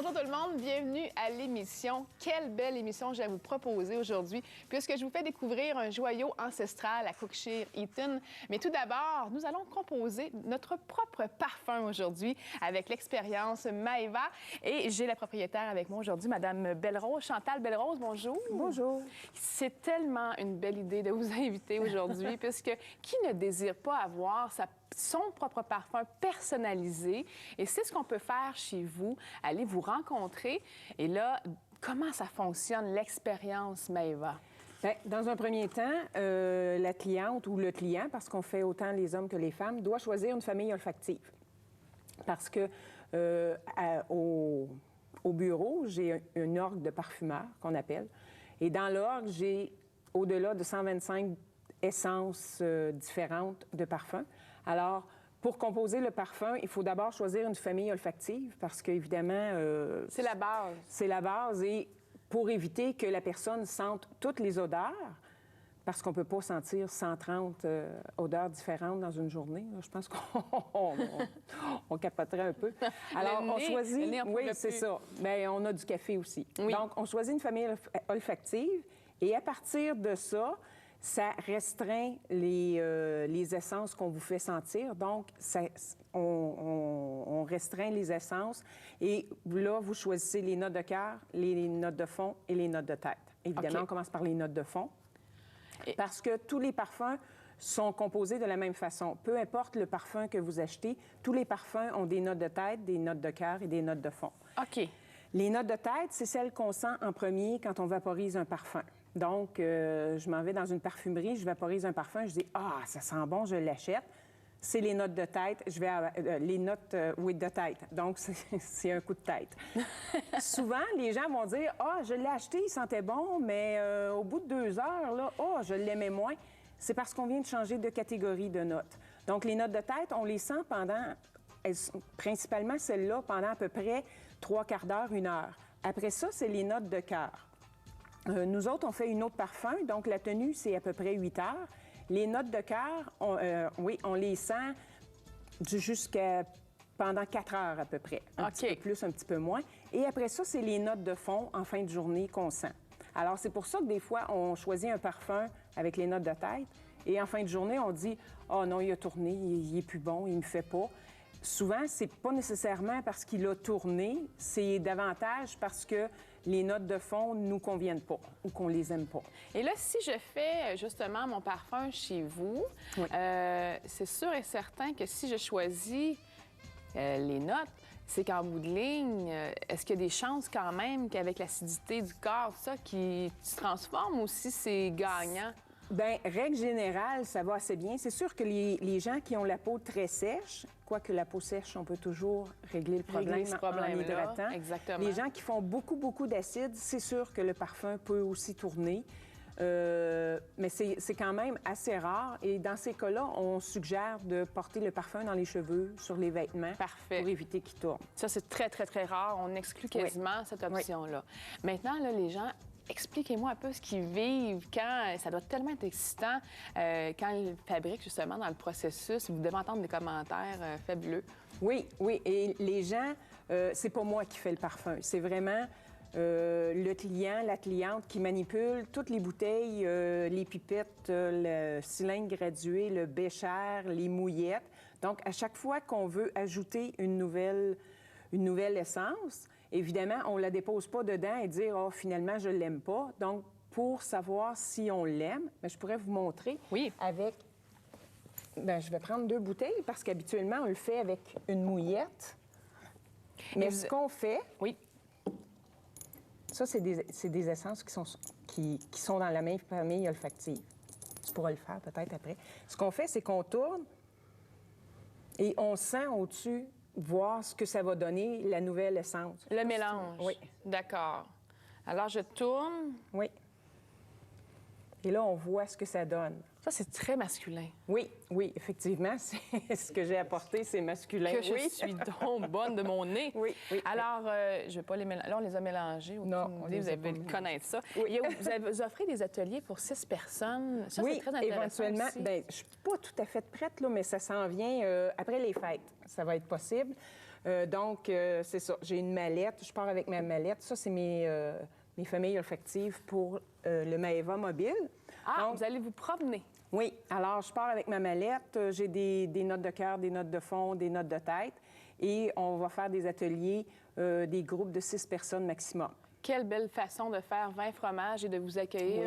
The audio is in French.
Bonjour tout le monde, bienvenue à l'émission. Quelle belle émission je vais vous proposer aujourd'hui, puisque je vous fais découvrir un joyau ancestral à Cookshire Eaton. Mais tout d'abord, nous allons composer notre propre parfum aujourd'hui avec l'expérience Maeva. Et j'ai la propriétaire avec moi aujourd'hui, Madame Belle-Rose. Chantal Belle-Rose, bonjour. Bonjour. C'est tellement une belle idée de vous inviter aujourd'hui, puisque qui ne désire pas avoir son propre parfum personnalisé? Et c'est ce qu'on peut faire chez vous. Allez vous rencontrer. Et là, comment ça fonctionne, l'expérience Maeva? Bien, dans un premier temps, la cliente ou le client, parce qu'on fait autant les hommes que les femmes, doit choisir une famille olfactive. Parce que au bureau, j'ai une orgue de parfumeurs qu'on appelle. Et dans l'orgue, j'ai au-delà de 125 essences différentes de parfums. Alors, pour composer le parfum, il faut d'abord choisir une famille olfactive parce qu'évidemment... c'est la base. C'est la base. Et pour éviter que la personne sente toutes les odeurs, parce qu'on ne peut pas sentir 130 odeurs différentes dans une journée, là, je pense qu'on capoterait un peu. Alors, on choisit... Oui, c'est ça. Bien, on a du café aussi. Oui. Donc, on choisit une famille olfactive et à partir de ça restreint les essences qu'on vous fait sentir. Donc, on restreint les essences. Et là, vous choisissez les notes de cœur, les notes de fond et les notes de tête. Évidemment, OK. On commence par les notes de fond. Parce que tous les parfums sont composés de la même façon. Peu importe le parfum que vous achetez, tous les parfums ont des notes de tête, des notes de cœur et des notes de fond. OK. Les notes de tête, c'est celles qu'on sent en premier quand on vaporise un parfum. Donc, je m'en vais dans une parfumerie, je vaporise un parfum, je dis « Ah, ça sent bon, je l'achète ». C'est les notes de tête, les notes de tête. Donc, c'est un coup de tête. Souvent, les gens vont dire « Ah, je l'ai acheté, il sentait bon, mais au bout de 2 heures, là, oh, je l'aimais moins ». C'est parce qu'on vient de changer de catégorie de notes. Donc, les notes de tête, on les sent principalement celles-là, pendant à peu près 3/4 d'heure, 1 heure. Après ça, c'est les notes de cœur. Nous autres, on fait une autre parfum, donc la tenue, c'est à peu près 8 heures. Les notes de cœur, on les sent jusqu'à pendant 4 heures à peu près. Un petit peu plus, un petit peu moins. Et après ça, c'est les notes de fond en fin de journée qu'on sent. Alors, c'est pour ça que des fois, on choisit un parfum avec les notes de tête et en fin de journée, on dit « Ah non, il a tourné, il est plus bon, il me fait pas ». Souvent, c'est pas nécessairement parce qu'il a tourné, c'est davantage parce que les notes de fond ne nous conviennent pas ou qu'on les aime pas. Et là, si je fais justement mon parfum chez vous, Oui. c'est sûr et certain que si je choisis les notes, c'est qu'en bout de ligne, est-ce qu'il y a des chances quand même qu'avec l'acidité du corps, ça, qui se transforme ou si c'est gagnant? Bien, règle générale, ça va assez bien. C'est sûr que les gens qui ont la peau très sèche, quoique la peau sèche, on peut toujours régler le problème en hydratant. Exactement. Les gens qui font beaucoup d'acide, c'est sûr que le parfum peut aussi tourner. Mais c'est quand même assez rare. Et dans ces cas-là, on suggère de porter le parfum dans les cheveux, sur les vêtements. Parfait. Pour éviter qu'il tourne. Ça, c'est très rare. On exclut quasiment cette option-là. Maintenant, là, les gens... Expliquez-moi un peu ce qu'ils vivent quand... Ça doit tellement être excitant quand ils fabriquent, justement, dans le processus. Vous devez entendre des commentaires fabuleux. Oui. Et les gens, c'est pas moi qui fais le parfum. C'est vraiment le client, la cliente qui manipule toutes les bouteilles, les pipettes, le cylindre gradué, le bécher, les mouillettes. Donc, à chaque fois qu'on veut ajouter une nouvelle essence, évidemment, on ne la dépose pas dedans et dire « Oh, finalement, je ne l'aime pas ». Donc, pour savoir si on l'aime, je pourrais vous montrer avec... Bien, je vais prendre 2 bouteilles parce qu'habituellement, on le fait avec une mouillette. Mais ce qu'on fait... Oui. Ça, c'est des essences qui sont dans la même famille olfactive. Tu pourras le faire peut-être après. Ce qu'on fait, c'est qu'on tourne et on sent au-dessus voir ce que ça va donner, la nouvelle essence. Le mélange? Oui. D'accord. Alors, je tourne. Oui. Et là, on voit ce que ça donne. Ça, c'est très masculin. Oui, oui, effectivement, c'est ce que j'ai apporté, c'est masculin. Que je oui. suis donc bonne de mon nez. Oui, oui. Alors, je vais pas les mélanger. Là, on les a mélangés. Non, on les vous a avez pas connaître ça. Oui. Vous offrez des ateliers pour 6 personnes. Ça, Oui, c'est très intéressant éventuellement. aussi. Bien, je suis pas tout à fait prête, là, mais ça s'en vient après les fêtes. Ça va être possible. Donc, c'est ça. J'ai une mallette. Je pars avec ma mallette. Ça, c'est mes familles olfactives pour le Maeva mobile. Ah, Donc, vous allez vous promener. oui. Alors, je pars avec ma mallette. J'ai des notes de cœur, des notes de fond, des notes de tête. Et on va faire des ateliers, des groupes de 6 personnes maximum. Quelle belle façon de faire 20 fromages et de vous accueillir. Oui.